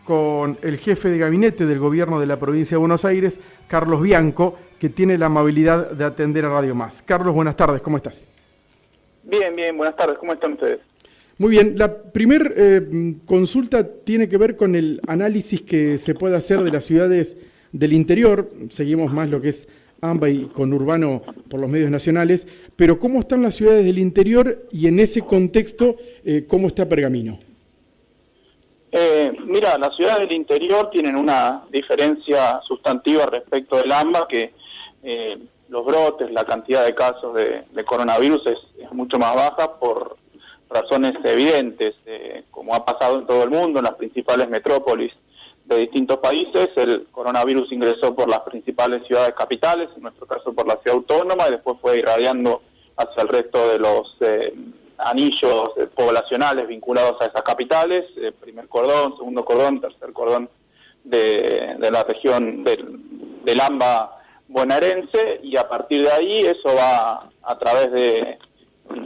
con el jefe de gabinete del gobierno de la provincia de Buenos Aires, Carlos Bianco, que tiene la amabilidad de atender a Radio Más. Carlos, buenas tardes, ¿cómo estás? Bien, buenas tardes, ¿cómo están ustedes? Muy bien, la primer consulta tiene que ver con el análisis que se puede hacer de las ciudades del interior. Seguimos más lo que es AMBA y conurbano por los medios nacionales, pero ¿cómo están las ciudades del interior y en ese contexto, cómo está Pergamino? Mira, las ciudades del interior tienen una diferencia sustantiva respecto del AMBA, que los brotes, la cantidad de casos de coronavirus es mucho más baja por razones evidentes, como ha pasado en todo el mundo, en las principales metrópolis de distintos países. El coronavirus ingresó por las principales ciudades capitales, en nuestro caso por la ciudad autónoma, y después fue irradiando hacia el resto de los anillos poblacionales vinculados a esas capitales, primer cordón, segundo cordón, tercer cordón de la región del AMBA bonaerense, y a partir de ahí eso va a través de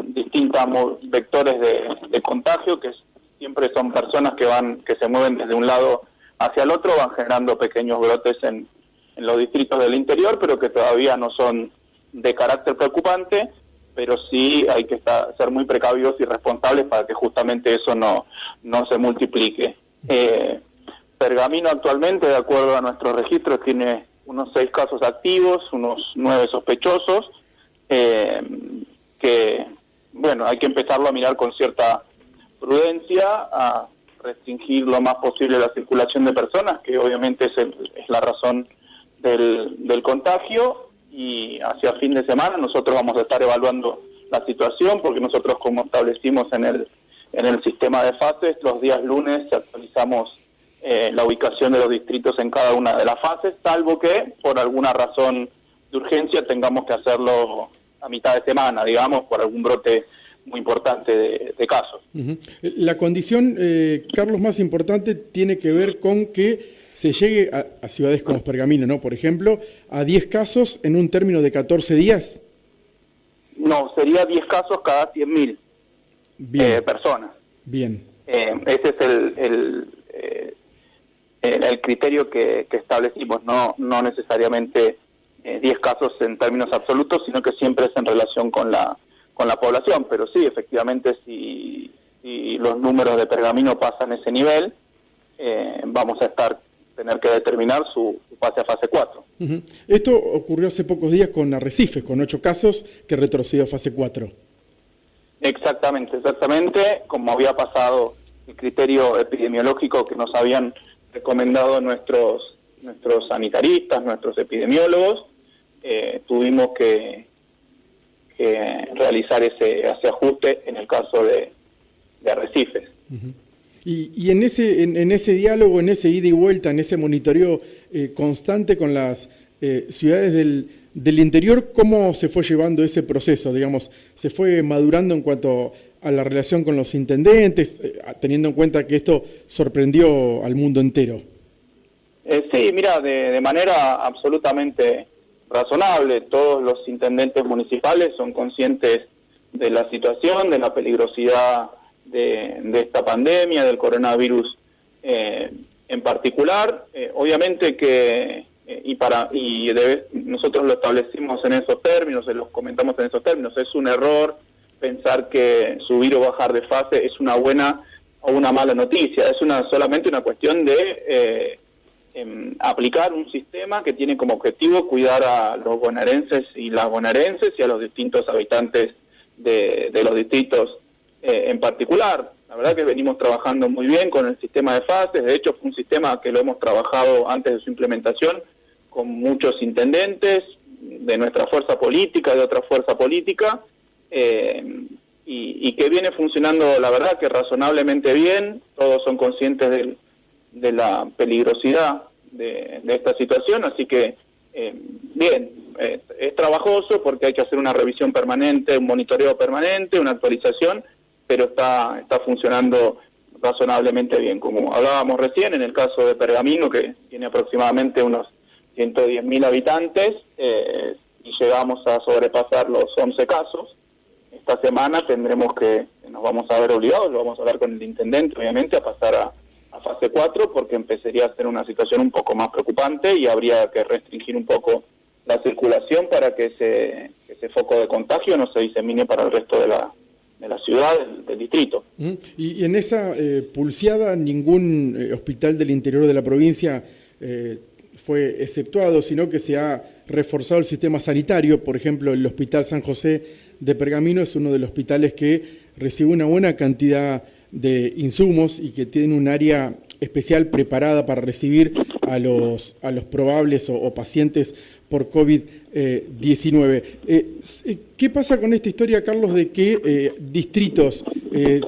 distintos vectores de contagio, que siempre son personas que se mueven desde un lado hacia el otro, van generando pequeños brotes en los distritos del interior, pero que todavía no son de carácter preocupante, pero sí hay que ser muy precavidos y responsables para que justamente eso no se multiplique. Pergamino actualmente, de acuerdo a nuestros registros, tiene unos 6 casos activos, unos 9 sospechosos, que, bueno, hay que empezarlo a mirar con cierta prudencia, a restringir lo más posible la circulación de personas, que obviamente es la razón del contagio, y hacia fin de semana nosotros vamos a estar evaluando la situación, porque nosotros, como establecimos en el sistema de fases, los días lunes actualizamos la ubicación de los distritos en cada una de las fases, salvo que por alguna razón de urgencia tengamos que hacerlo a mitad de semana, digamos, por algún brote muy importante de casos. Uh-huh. La condición, Carlos, más importante tiene que ver con que se llegue a ciudades como Pergamino, ¿no? Por ejemplo, a 10 casos en un término de 14 días. No, sería 10 casos cada 100.000 personas. Bien. Ese es el criterio que establecimos, no necesariamente 10 casos en términos absolutos, sino que siempre es en relación con la población, pero sí, efectivamente, si los números de Pergamino pasan ese nivel, vamos a tener que determinar su pase a fase 4. Uh-huh. Esto ocurrió hace pocos días con Arrecifes, con 8 casos que retrocedió a fase 4. Exactamente, como había pasado el criterio epidemiológico que nos habían recomendado nuestros sanitaristas, nuestros epidemiólogos, tuvimos que realizar ese ajuste en el caso de Arrecifes. Uh-huh. Y en ese diálogo, en ese ida y vuelta, en ese monitoreo constante con las ciudades del interior, ¿cómo se fue llevando ese proceso? Digamos, ¿se fue madurando en cuanto a la relación con los intendentes, teniendo en cuenta que esto sorprendió al mundo entero? Sí, mira, de manera absolutamente razonable. Todos los intendentes municipales son conscientes de la situación, de la peligrosidad de esta pandemia, del coronavirus en particular. Obviamente que nosotros lo establecimos en esos términos, los comentamos en esos términos. Es un error pensar que subir o bajar de fase es una buena o una mala noticia. Es solamente una cuestión de aplicar un sistema que tiene como objetivo cuidar a los bonaerenses y las bonaerenses y a los distintos habitantes de los distritos en particular. La verdad que venimos trabajando muy bien con el sistema de fases. De hecho, fue un sistema que lo hemos trabajado antes de su implementación con muchos intendentes de nuestra fuerza política, de otra fuerza política, y que viene funcionando, la verdad, que razonablemente bien. Todos son conscientes de la peligrosidad de esta situación, así que bien, es trabajoso porque hay que hacer una revisión permanente, un monitoreo permanente, una actualización, pero está funcionando razonablemente bien. Como hablábamos recién, en el caso de Pergamino, que tiene aproximadamente unos 110.000 habitantes, y llegamos a sobrepasar los 11 casos. Esta semana nos vamos a ver obligados, lo vamos a hablar con el intendente, obviamente, a pasar a fase 4 porque empezaría a ser una situación un poco más preocupante y habría que restringir un poco la circulación para que ese foco de contagio no se disemine para el resto de la ciudad, del distrito. Y en esa pulseada ningún hospital del interior de la provincia fue exceptuado, sino que se ha reforzado el sistema sanitario. Por ejemplo, el Hospital San José de Pergamino es uno de los hospitales que recibe una buena cantidad de insumos y que tiene un área especial preparada para recibir a los probables o pacientes por COVID-19. ¿Qué pasa con esta historia, Carlos, de que distritos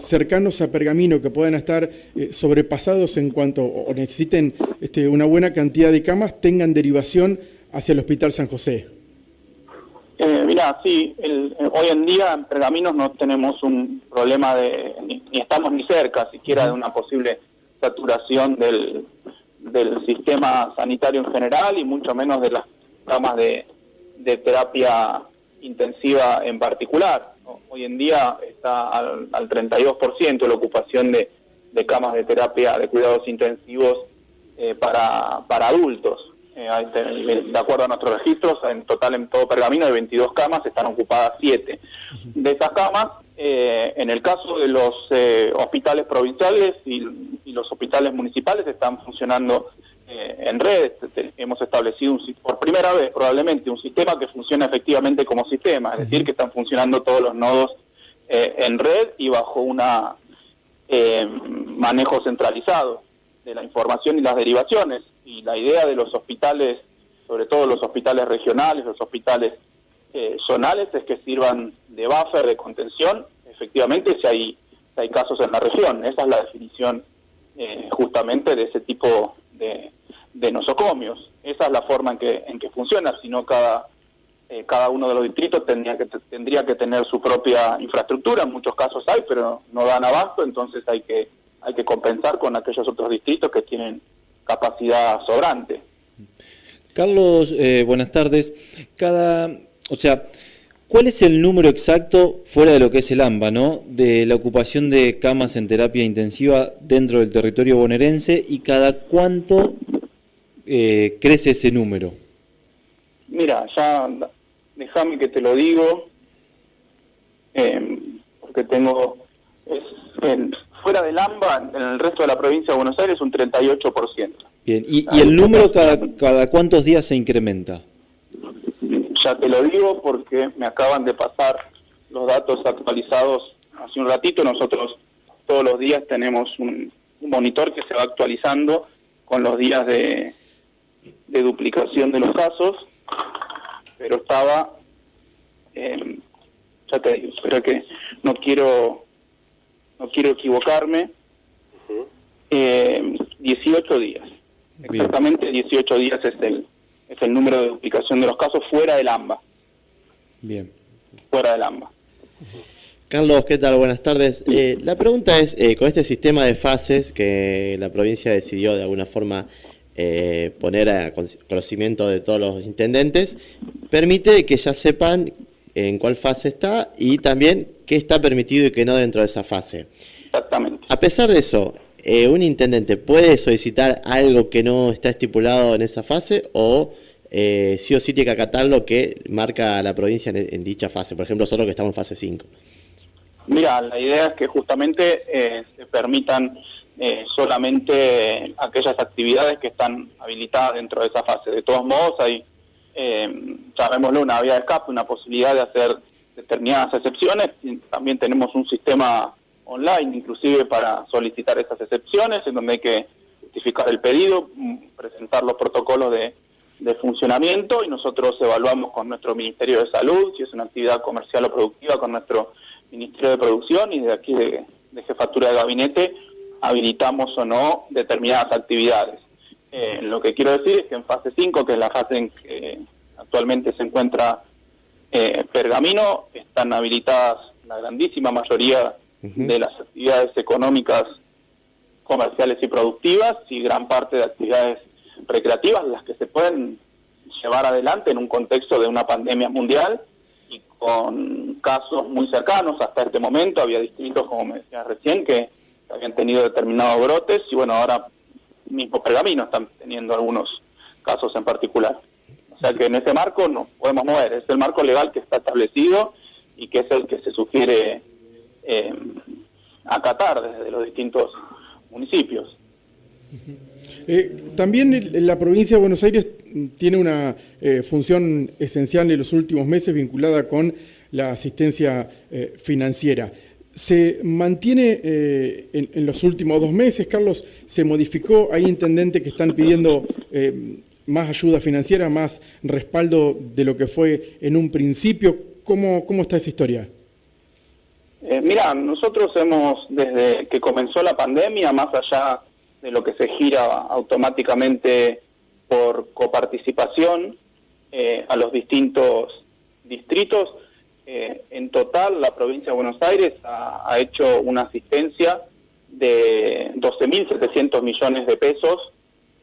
cercanos a Pergamino que puedan estar sobrepasados en cuanto o necesiten una buena cantidad de camas tengan derivación hacia el Hospital San José? Mirá, sí, hoy en día en Pergaminos no tenemos un problema ni estamos ni cerca siquiera de una posible saturación del sistema sanitario en general y mucho menos de las camas de terapia intensiva en particular. Hoy en día está al 32% la ocupación de camas de terapia de cuidados intensivos para adultos. De acuerdo a nuestros registros, en total en todo Pergamino hay 22 camas, están ocupadas 7. De esas camas, en el caso de los hospitales provinciales y los hospitales municipales están funcionando en red. Hemos establecido por primera vez probablemente un sistema que funciona efectivamente como sistema, es decir, que están funcionando todos los nodos en red y bajo un manejo centralizado de la información y las derivaciones. Y la idea de los hospitales, sobre todo los hospitales regionales, los hospitales zonales, es que sirvan de buffer, de contención, efectivamente, si hay casos en la región. Esa es la definición justamente de ese tipo de nosocomios. Esa es la forma en que funciona, si no cada uno de los distritos tendría que tener su propia infraestructura. En muchos casos hay, pero no dan abasto, entonces hay que compensar con aquellos otros distritos que tienen capacidad sobrante. Carlos, buenas tardes. ¿Cuál es el número exacto, fuera de lo que es el AMBA, ¿no?, de la ocupación de camas en terapia intensiva dentro del territorio bonaerense y cada cuánto crece ese número? Mira, ya déjame que te lo digo, porque fuera del AMBA, en el resto de la provincia de Buenos Aires, un 38%. Bien, ¿y el número cada cuántos días se incrementa? Ya te lo digo porque me acaban de pasar los datos actualizados hace un ratito. Nosotros todos los días tenemos un monitor que se va actualizando con los días de duplicación de los casos, pero estaba, ya te digo, espera que no quiero equivocarme, 18 días. Bien. Exactamente 18 días es el número de duplicación de los casos fuera del AMBA. Bien. Fuera del AMBA. Carlos, ¿qué tal? Buenas tardes. La pregunta es, con este sistema de fases que la provincia decidió de alguna forma poner a conocimiento de todos los intendentes, permite que ya sepan en cuál fase está y también qué está permitido y qué no dentro de esa fase. Exactamente. A pesar de eso, ¿un intendente puede solicitar algo que no está estipulado en esa fase o sí o sí tiene que acatar lo que marca la provincia en dicha fase? Por ejemplo, nosotros que estamos en fase 5. Mira, la idea es que justamente se permitan solamente aquellas actividades que están habilitadas dentro de esa fase. De todos modos, hay, llamémoslo una vía de escape, una posibilidad de hacer determinadas excepciones. También tenemos un sistema online, inclusive para solicitar esas excepciones, en donde hay que justificar el pedido, presentar los protocolos de funcionamiento, y nosotros evaluamos con nuestro Ministerio de Salud si es una actividad comercial o productiva con nuestro Ministerio de Producción, y de aquí de Jefatura de Gabinete habilitamos o no determinadas actividades. Lo que quiero decir es que en fase 5, que es la fase en que actualmente se encuentra Pergamino, están habilitadas la grandísima mayoría de las actividades económicas, comerciales y productivas, y gran parte de actividades recreativas, las que se pueden llevar adelante en un contexto de una pandemia mundial y con casos muy cercanos. Hasta este momento había distritos, como me decía recién, que habían tenido determinados brotes, y bueno, ahora mismo Pergamino están teniendo algunos casos en particular. O sea que en ese marco nos podemos mover, es el marco legal que está establecido y que es el que se sugiere acatar desde los distintos municipios. También la provincia de Buenos Aires tiene una función esencial en los últimos meses vinculada con la asistencia financiera. ¿Se mantiene en los últimos 2 meses, Carlos? ¿Se modificó? Hay intendentes que están pidiendo más ayuda financiera, más respaldo de lo que fue en un principio. ¿Cómo está esa historia? Mirá, nosotros hemos, desde que comenzó la pandemia, más allá de lo que se gira automáticamente por coparticipación a los distintos distritos, en total la provincia de Buenos Aires ha hecho una asistencia de 12.700 millones de pesos,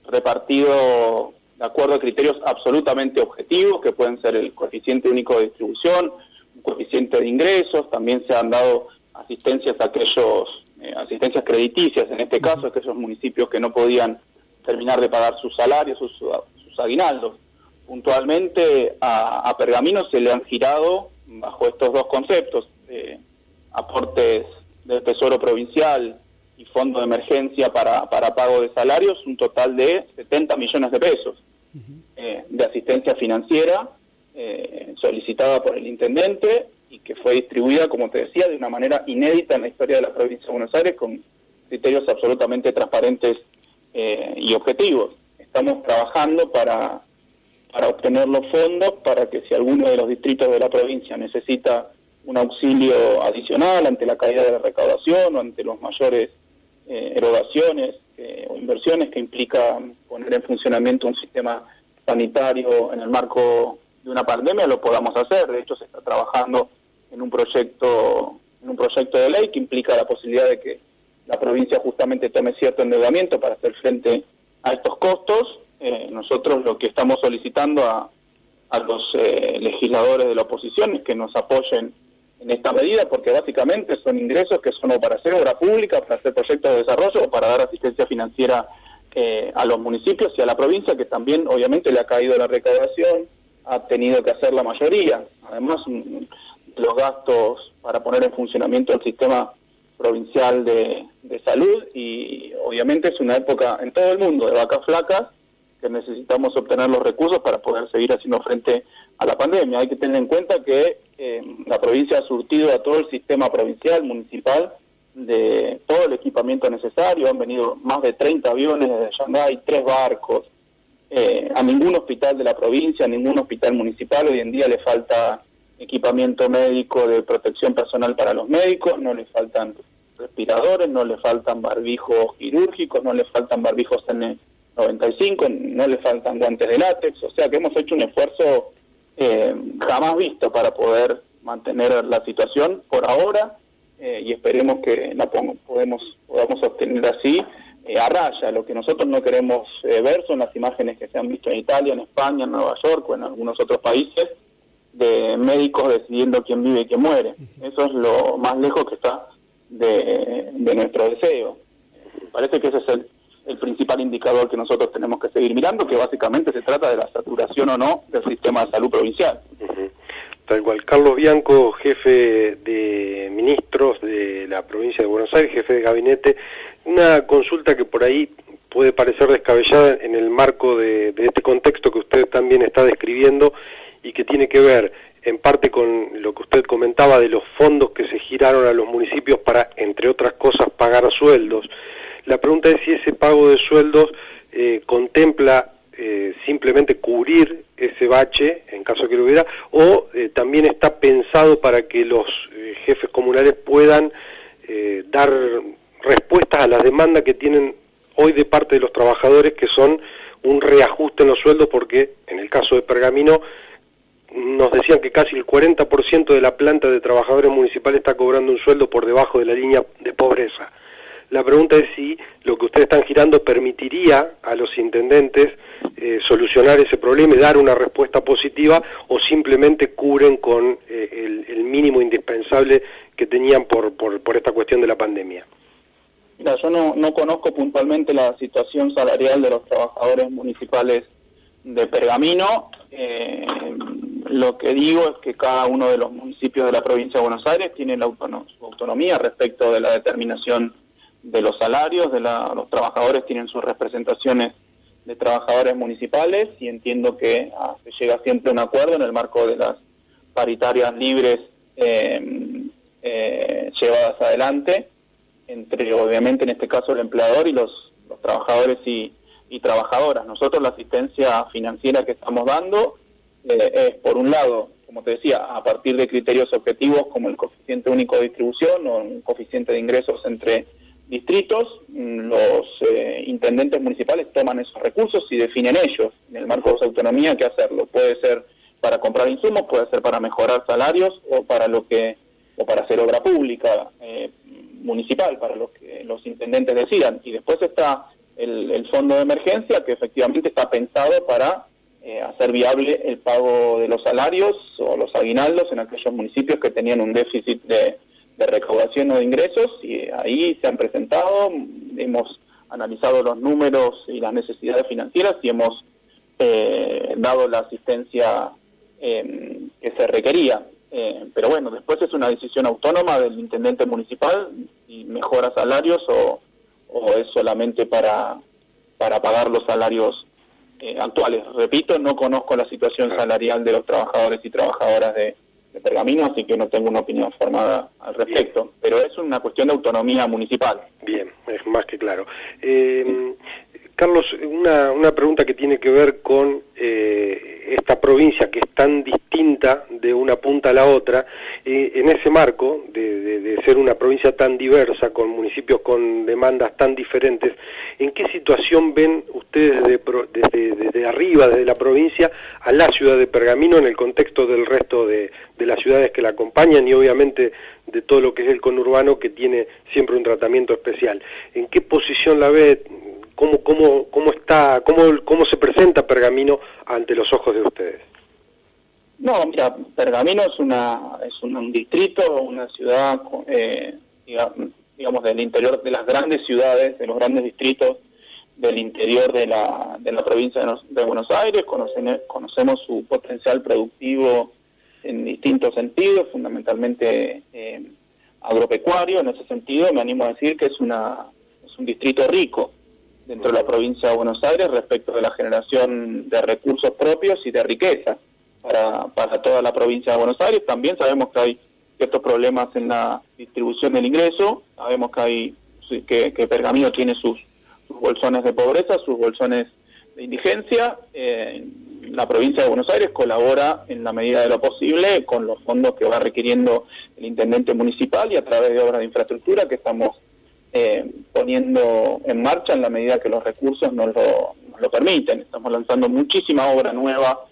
repartido de acuerdo a criterios absolutamente objetivos, que pueden ser el coeficiente único de distribución, un coeficiente de ingresos. También se han dado asistencias a aquellos, asistencias crediticias, en este caso, a aquellos municipios que no podían terminar de pagar sus salarios, sus aguinaldos. Puntualmente a Pergamino se le han girado, bajo estos dos conceptos, aportes del Tesoro Provincial y Fondo de Emergencia para pago de salarios, un total de 70 millones de pesos de asistencia financiera solicitada por el intendente y que fue distribuida, como te decía, de una manera inédita en la historia de la provincia de Buenos Aires, con criterios absolutamente transparentes y objetivos. Estamos trabajando para obtener los fondos, para que si alguno de los distritos de la provincia necesita un auxilio adicional ante la caída de la recaudación o ante los mayores erogaciones o inversiones que implica poner en funcionamiento un sistema sanitario en el marco de una pandemia, lo podamos hacer. De hecho, se está trabajando en un proyecto de ley que implica la posibilidad de que la provincia justamente tome cierto endeudamiento para hacer frente a estos costos. Nosotros lo que estamos solicitando a los legisladores de la oposición es que nos apoyen en esta medida, porque básicamente son ingresos que son o para hacer obra pública, para hacer proyectos de desarrollo o para dar asistencia financiera a los municipios y a la provincia, que también obviamente le ha caído la recaudación, ha tenido que hacer la mayoría. Además, los gastos para poner en funcionamiento el sistema provincial de salud, y obviamente es una época en todo el mundo de vacas flacas, que necesitamos obtener los recursos para poder seguir haciendo frente a la pandemia. Hay que tener en cuenta que la provincia ha surtido a todo el sistema provincial, municipal, de todo el equipamiento necesario. Han venido más de 30 aviones desde Shanghái, 3 barcos. A ningún hospital de la provincia, a ningún hospital municipal hoy en día le falta equipamiento médico de protección personal para los médicos, no le faltan respiradores, no le faltan barbijos quirúrgicos, no le faltan barbijos N95, no le faltan guantes de látex. O sea que hemos hecho un esfuerzo jamás visto para poder mantener la situación por ahora, y esperemos que la podamos obtener así a raya. Lo que nosotros no queremos ver son las imágenes que se han visto en Italia, en España, en Nueva York o en algunos otros países, de médicos decidiendo quién vive y quién muere. Eso es lo más lejos que está de nuestro deseo. Parece que ese es el principal indicador que nosotros tenemos que seguir mirando, que básicamente se trata de la saturación o no del sistema de salud provincial. Tal cual. Carlos Bianco, jefe de ministros de la provincia de Buenos Aires, jefe de gabinete. Una consulta que por ahí puede parecer descabellada en el marco de este contexto que usted también está describiendo, y que tiene que ver en parte con lo que usted comentaba de los fondos que se giraron a los municipios para, entre otras cosas, pagar sueldos. La pregunta es si ese pago de sueldos contempla simplemente cubrir ese bache, en caso que lo hubiera, o también está pensado para que los jefes comunales puedan dar respuestas a las demandas que tienen hoy de parte de los trabajadores, que son un reajuste en los sueldos, porque en el caso de Pergamino nos decían que casi el 40% de la planta de trabajadores municipales está cobrando un sueldo por debajo de la línea de pobreza. La pregunta es si lo que ustedes están girando permitiría a los intendentes solucionar ese problema y dar una respuesta positiva, o simplemente cubren con el mínimo indispensable que tenían por esta cuestión de la pandemia. Mira, yo no conozco puntualmente la situación salarial de los trabajadores municipales de Pergamino. Lo que digo es que cada uno de los municipios de la provincia de Buenos Aires tiene su autonomía respecto de la determinación de los salarios, los trabajadores tienen sus representaciones de trabajadores municipales y entiendo que se llega siempre a un acuerdo en el marco de las paritarias libres llevadas adelante entre, obviamente, en este caso el empleador y los trabajadores y trabajadoras. Nosotros la asistencia financiera que estamos dando es, por un lado, como te decía, a partir de criterios objetivos como el coeficiente único de distribución o un coeficiente de ingresos entre distritos. Los intendentes municipales toman esos recursos y definen ellos, en el marco de su autonomía, qué hacerlo. Puede ser para comprar insumos, puede ser para mejorar salarios o para hacer obra pública municipal, para lo que los intendentes decidan. Y después está el fondo de emergencia, que efectivamente está pensado para hacer viable el pago de los salarios o los aguinaldos en aquellos municipios que tenían un déficit de recaudación o de ingresos, y ahí se han presentado, hemos analizado los números y las necesidades financieras y hemos dado la asistencia que se requería. Pero bueno, después es una decisión autónoma del intendente municipal si mejora salarios o es solamente para pagar los salarios actuales. Repito, no conozco la situación salarial de los trabajadores y trabajadoras de Pergamino, así que no tengo una opinión formada al respecto. Bien. Pero es una cuestión de autonomía municipal. Bien, es más que claro. Carlos, una pregunta que tiene que ver con esta provincia que es tan distinta de una punta a la otra, en ese marco de ser una provincia tan diversa, con municipios con demandas tan diferentes, ¿en qué situación ven ustedes desde arriba, desde la provincia, a la ciudad de Pergamino en el contexto del resto de las ciudades que la acompañan y obviamente de todo lo que es el conurbano, que tiene siempre un tratamiento especial? ¿En qué posición la ve? ¿Cómo se presenta Pergamino ante los ojos de ustedes? No, mira, Pergamino es un distrito, una ciudad, digamos, del interior de las grandes ciudades, de los grandes distritos del interior de la provincia de Buenos Aires. Conocemos su potencial productivo en distintos sentidos, fundamentalmente agropecuario. En ese sentido, me animo a decir que es un distrito rico dentro de la provincia de Buenos Aires respecto de la generación de recursos propios y de riqueza para toda la provincia de Buenos Aires. También sabemos que hay ciertos problemas en la distribución del ingreso, sabemos que Pergamino tiene sus bolsones de pobreza, sus bolsones de indigencia. La provincia de Buenos Aires colabora en la medida de lo posible con los fondos que va requiriendo el intendente municipal y a través de obras de infraestructura que estamos poniendo en marcha en la medida que los recursos nos lo permiten. Estamos lanzando muchísima obra nueva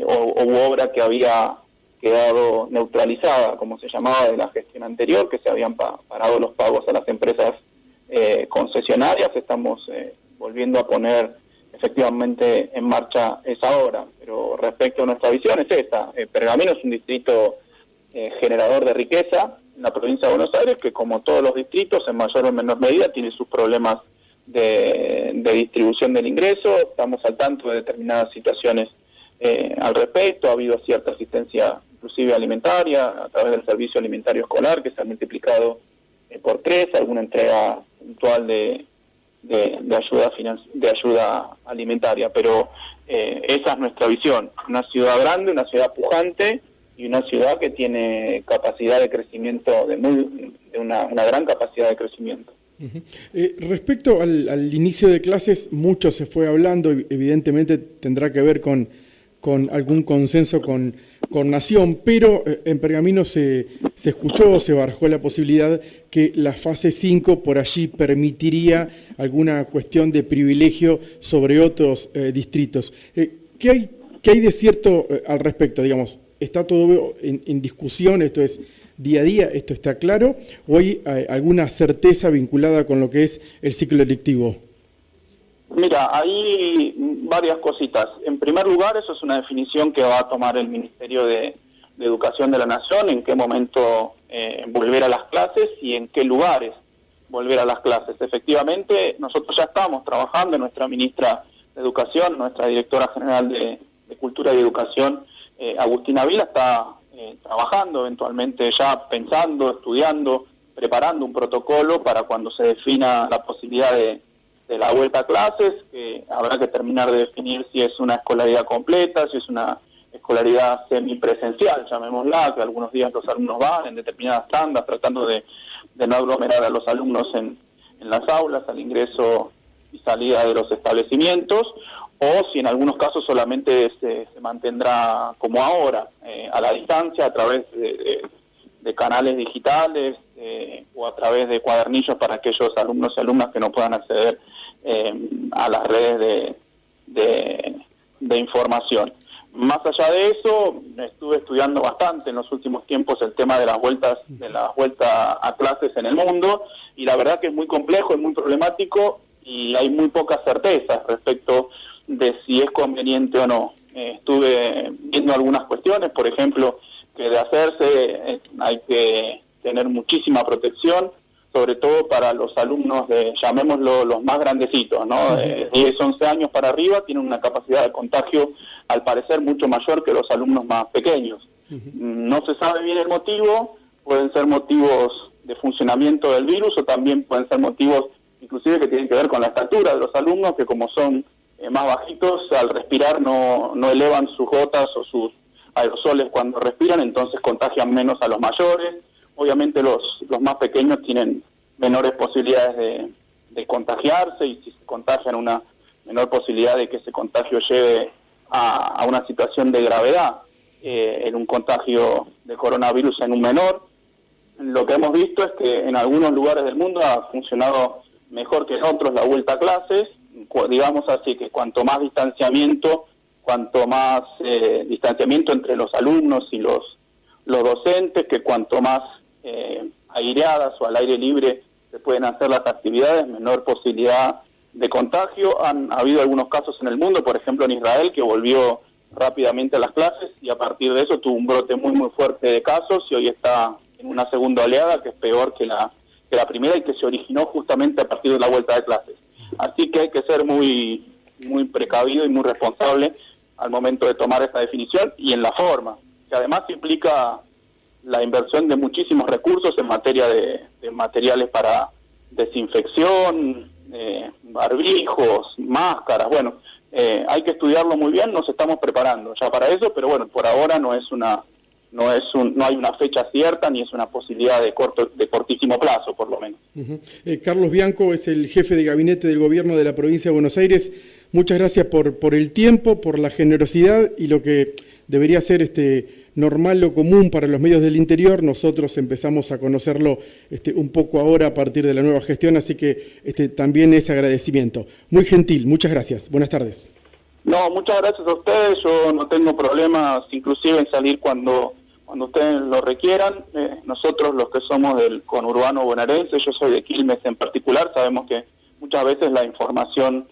o obra que había quedado neutralizada, como se llamaba, de la gestión anterior, que se habían parado los pagos a las empresas concesionarias. Estamos volviendo a poner efectivamente en marcha esa obra. Pero respecto a nuestra visión es esta: Pergamino es un distrito generador de riqueza en la provincia de Buenos Aires, que como todos los distritos, en mayor o menor medida, tiene sus problemas de distribución del ingreso. Estamos al tanto de determinadas situaciones al respecto. Ha habido cierta asistencia, inclusive alimentaria, a través del servicio alimentario escolar, que se ha multiplicado por 3, alguna entrega puntual de ayuda alimentaria. Pero esa es nuestra visión: una ciudad grande, una ciudad pujante, y una ciudad que tiene capacidad de crecimiento, una gran capacidad de crecimiento. Respecto al inicio de clases, mucho se fue hablando, evidentemente tendrá que ver con algún consenso con Nación, pero en Pergamino se escuchó, se barajó la posibilidad que la fase 5 por allí permitiría alguna cuestión de privilegio sobre otros distritos. ¿Qué hay de cierto al respecto, digamos? ¿Está todo en discusión, esto es día a día, esto está claro, o hay alguna certeza vinculada con lo que es el ciclo electivo? Mira, hay varias cositas. En primer lugar, eso es una definición que va a tomar el Ministerio de Educación de la Nación, en qué momento volver a las clases y en qué lugares. volver a las clases. Efectivamente, nosotros ya estamos trabajando, nuestra ministra de Educación, nuestra directora general de Cultura y Educación, Agustina Vila, está trabajando eventualmente ya pensando, estudiando, preparando un protocolo para cuando se defina la posibilidad de la vuelta a clases, que habrá que terminar de definir si es una escolaridad completa, si es una escolaridad semipresencial, llamémosla, que algunos días los alumnos van en determinadas tandas tratando de no aglomerar a los alumnos en las aulas al ingreso y salida de los establecimientos, o si en algunos casos solamente se mantendrá como ahora, a la distancia, a través de canales digitales o a través de cuadernillos para aquellos alumnos y alumnas que no puedan acceder a las redes de información. Más allá de eso, estuve estudiando bastante en los últimos tiempos el tema de la vuelta a clases en el mundo, y la verdad que es muy complejo, es muy problemático, y hay muy pocas certezas respecto de si es conveniente o no. Estuve viendo algunas cuestiones, por ejemplo, que de hacerse hay que tener muchísima protección, sobre todo para los alumnos llamémoslo, los más grandecitos, ¿no? De 10, 11 años para arriba, tienen una capacidad de contagio, al parecer, mucho mayor que los alumnos más pequeños. No se sabe bien el motivo, pueden ser motivos de funcionamiento del virus, o también pueden ser motivos, inclusive, que tienen que ver con la estatura de los alumnos, que como son más bajitos, al respirar no elevan sus gotas o sus aerosoles cuando respiran, entonces contagian menos a los mayores. Obviamente los más pequeños tienen menores posibilidades de contagiarse, y si se contagian, una menor posibilidad de que ese contagio lleve a una situación de gravedad en un contagio de coronavirus en un menor. Lo que hemos visto es que en algunos lugares del mundo ha funcionado mejor que en otros la vuelta a clases, digamos así, que cuanto más distanciamiento entre los alumnos y los docentes, que cuanto más aireadas o al aire libre se pueden hacer las actividades, menor posibilidad de contagio. Han habido algunos casos en el mundo, por ejemplo en Israel, que volvió rápidamente a las clases, y a partir de eso tuvo un brote muy muy fuerte de casos, y hoy está en una segunda oleada que es peor que la primera, y que se originó justamente a partir de la vuelta de clases. Así que hay que ser muy muy precavido y muy responsable al momento de tomar esta definición, y en la forma, que además implica la inversión de muchísimos recursos en materia de materiales para desinfección, barbijos, máscaras. Bueno, hay que estudiarlo muy bien, nos estamos preparando ya para eso, pero bueno, por ahora no hay una fecha cierta, ni es una posibilidad de cortísimo plazo, por lo menos. Carlos Bianco es el jefe de gabinete del gobierno de la provincia de Buenos Aires. Muchas gracias por el tiempo, por la generosidad, y lo que debería ser normal o común para los medios del interior, nosotros empezamos a conocerlo un poco ahora a partir de la nueva gestión, así que también ese agradecimiento. Muy gentil, muchas gracias. Buenas tardes. No, muchas gracias a ustedes. Yo no tengo problemas, inclusive en salir cuando ustedes lo requieran. Nosotros, los que somos del conurbano bonaerense, yo soy de Quilmes en particular, sabemos que muchas veces la información,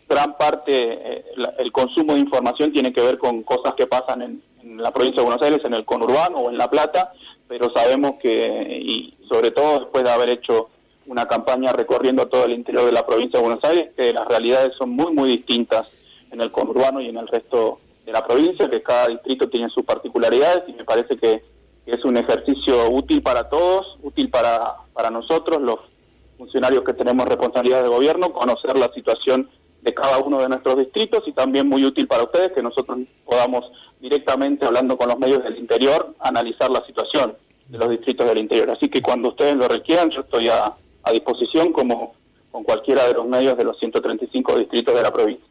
gran parte, el consumo de información tiene que ver con cosas que pasan en la provincia de Buenos Aires, en el conurbano o en La Plata, pero sabemos que, y sobre todo después de haber hecho una campaña recorriendo todo el interior de la provincia de Buenos Aires, que las realidades son muy muy distintas en el conurbano y en el resto de la provincia, que cada distrito tiene sus particularidades, y me parece que es un ejercicio útil para todos, útil para nosotros, los funcionarios que tenemos responsabilidad de gobierno, conocer la situación de cada uno de nuestros distritos, y también muy útil para ustedes que nosotros podamos directamente, hablando con los medios del interior, analizar la situación de los distritos del interior. Así que cuando ustedes lo requieran, yo estoy a disposición, como con cualquiera de los medios de los 135 distritos de la provincia.